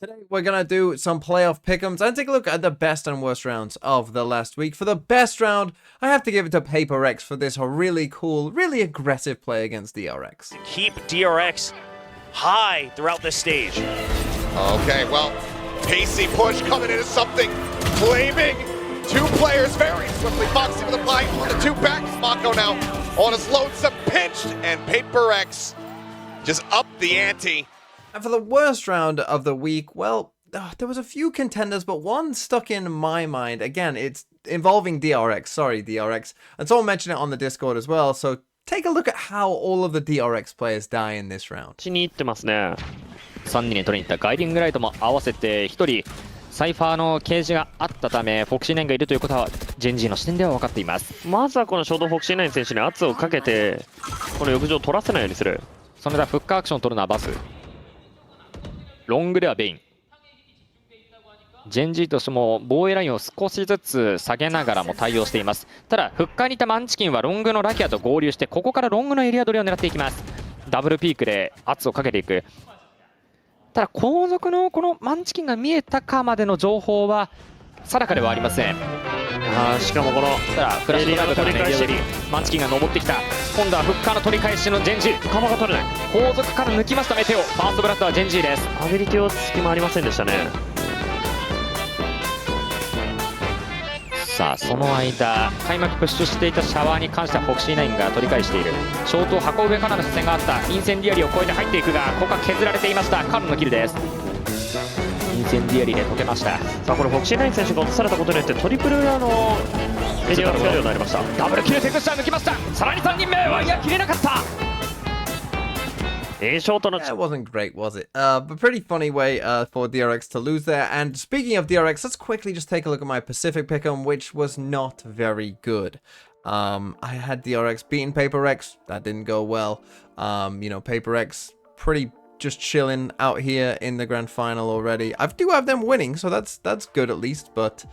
Today we're going to do some playoff pick'ems and take a look at the best and worst rounds of the last week. For the best round, I have to give it to PaperX for this really cool, really aggressive play against DRX. Keep DRX high throughout this stage. Okay, well, pacey push coming into something, flaming. Two players very swiftly. Foxy with a blind on the two backs. Mako now on his lonesome, pinched, and PaperX just upped the ante. And for the worst round of the week, well, there was a few contenders, but one stuck in my mind. Again, it's involving DRX. Sorry, DRX. And someone mentioned it on the Discord as well, so take a look at how all of the DRX players die in this round. しに行ってますね。3人に取りに行ったガイディングライトも合わせて1人サイファーのケージがあったためフォクシーナインがいるということはジェンジーの視点では分かっています。まずはこのショートフォクシーナイン選手に圧をかけてこの浴場を取らせないようにする。その間フックアクションを取るのはバス。ロングではベイン。ジェンジーとしても防衛ラインを少しずつ下げながらも対応しています。ただフッカーにいたマンチキンはロングのラキアと合流してここからロングのエリア取りを狙っていきます。ダブルピークで圧をかけていく。ただ後続のこのマンチキンが見えたかまでの情報は定かではありません。しかもこのただフラッシュドライブからねマンチキンが登ってきた。今度はフッカーの取り返しのジェンジー。カバが取れない。後続から抜きましたメテオ。ファーストブラッドはジェンジーです。アビリティを隙間ありませんでしたね。さあその間開幕プッシュしていたシャワーに関してはフォクシーナインが取り返している。ショートを箱上からの視線があった。インセンディアリーを越えて入っていくがここは削られていました。カルのキルです。インセンディアリーで解けました。さあこれフォクシーナイン選手が落とされたことによってトリプルエリアを使えるようになりました。ダブルキルテクスチャー抜きました。さらに3人目は切れなかった。ショートの That wasn't great, was it? But pretty funny way for DRX to lose there. And speaking of DRX, let's quickly just take a look at my Pacific pick'em, which was not very good. I had DRX beating PaperX. That didn't go well. PaperX pretty just chilling out here in the grand final already. I do have them winning, so that's good at least. But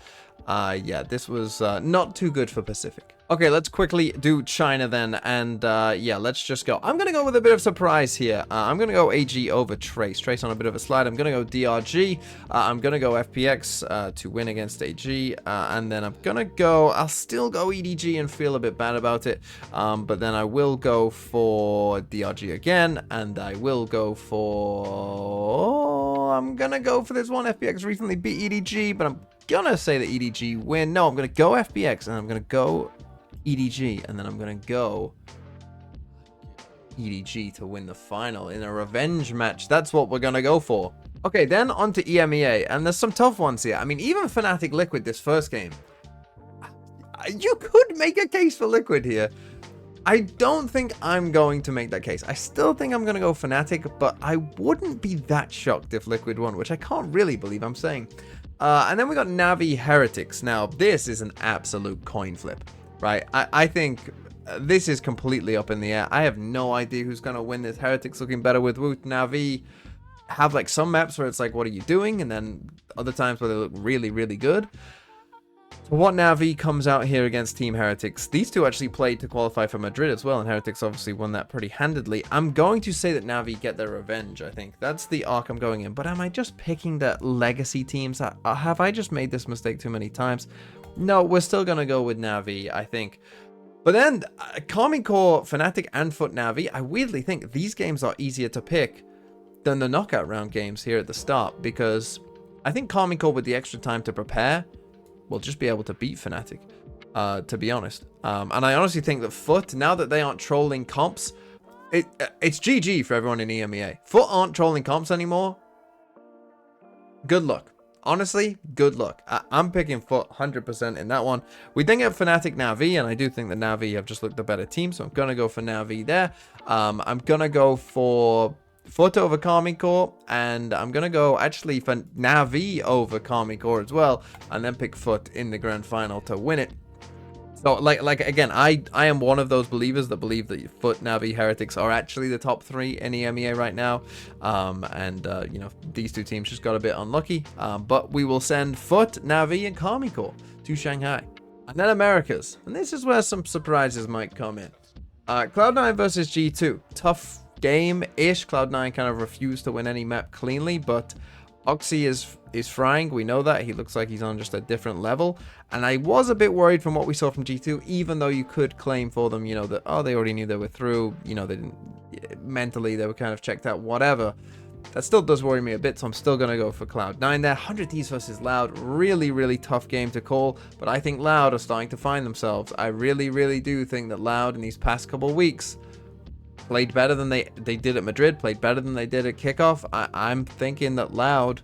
yeah, this was not too good for Pacific. Okay, let's quickly do China then, and yeah, let's just go. I'm going to go with a bit of surprise here. I'm going to go AG over Trace. Trace on a bit of a slide. I'm going to go DRG. I'm going to go FPX to win against AG, and then I'm going to go... I'll still go EDG and feel a bit bad about it, but then I will go for DRG again, and I will go for... I'm going to go for this one. FPX recently beat EDG, but I'm going to say that EDG win. No, I'm going to go FPX, and I'm going to go... EDG, and then I'm gonna go EDG to win the final in a revenge match. That's what we're gonna go for. Okay, then on to EMEA, and there's some tough ones here. I mean, even Fnatic Liquid this first game, you could make a case for Liquid here. I don't think I'm going to make that case. I still think I'm gonna go Fnatic, but I wouldn't be that shocked if Liquid won, which I can't really believe I'm saying. And then we got Navi Heretics. Now, this is an absolute coin flip. Right, I think this is completely up in the air. I have no idea who's going to win this. Heretics looking better with Woot. Navi have like some maps where it's like, what are you doing? And then other times where they look really, really good. So what Navi comes out here against Team Heretics? These two actually played to qualify for Madrid as well, and Heretics obviously won that pretty handedly. I'm going to say that Navi get their revenge, I think. That's the arc I'm going in. But am I just picking the legacy teams? Have I just made this mistake too many times? No, we're still going to go with Navi, I think. But then, Karmine Core, Fnatic, and Foot Navi, I weirdly think these games are easier to pick than the knockout round games here at the start, because I think Karmine Core, with the extra time to prepare, will just be able to beat Fnatic, to be honest. And I honestly think that Foot, now that they aren't trolling comps, it's GG for everyone in EMEA. Foot aren't trolling comps anymore. Good luck. Honestly, good luck. I'm picking Foot 100% in that one. We then get Fnatic Navi, and I do think that Navi have just looked the better team, so I'm going to go for Navi there. I'm going to go for Foot over Karmine Core, and I'm going to go actually for Navi over Karmine Core as well, and then pick Foot in the grand final to win it. So, like again, I am one of those believers that believe that Foot, Navi, Heretics are actually the top three in EMEA right now. You know, these two teams just got a bit unlucky. But we will send Foot, Navi, and Karmine Core to Shanghai. And then Americas. And this is where some surprises might come in. Cloud9 versus G2. Tough game-ish. Cloud9 kind of refused to win any map cleanly, but Oxy is frying. We know that. He looks like he's on just a different level. And I was a bit worried from what we saw from G2, even though you could claim for them, you know, that, oh, they already knew they were through. You know, they didn't, mentally, they were kind of checked out, whatever. That still does worry me a bit, so I'm still going to go for Cloud9 there. 100 Thieves versus Loud. Really, really tough game to call, but I think Loud are starting to find themselves. I really, really do think that Loud in these past couple weeks played better than they did at Madrid, played better than they did at kickoff. I'm thinking that Loud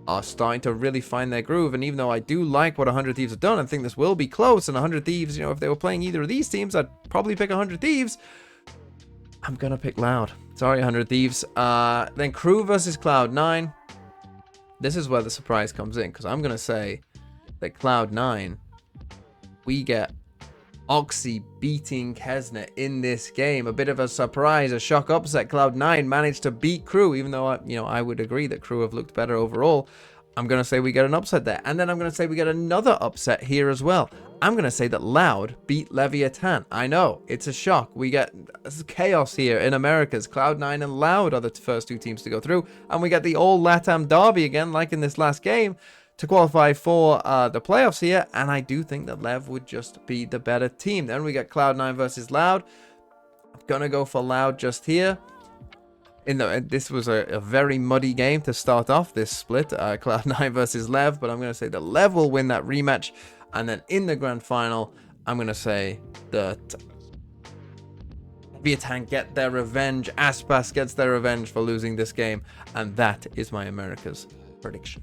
are starting to really find their groove, and even though I do like what 100 Thieves have done, I think this will be close, and 100 Thieves, you know, if they were playing either of these teams, I'd probably pick 100 Thieves. I'm gonna pick Loud. Sorry, 100 Thieves. Then Crew versus Cloud9. This is where the surprise comes in, because I'm gonna say that Cloud9, we get Oxy beating Kesner in this game. A bit of a surprise, a shock upset. Cloud9 managed to beat Crew, even though I would agree that Crew have looked better overall. I'm gonna say we get an upset there, and then I'm gonna say we get another upset here as well. I'm gonna say that Loud beat Leviathan. I know it's a shock. We get chaos here in Americas. Cloud9 and Loud are the first two teams to go through, and we get the all LATAM derby again, like in this last game, to qualify for the playoffs here, and I do think that Lev would just be the better team. Then we get Cloud9 versus Loud. I'm gonna go for Loud just here. This was a very muddy game to start off this split, Cloud9 versus Lev, but I'm gonna say that Lev will win that rematch, and then in the grand final, I'm gonna say that Leviathan get their revenge, Aspas gets their revenge for losing this game, and that is my America's prediction.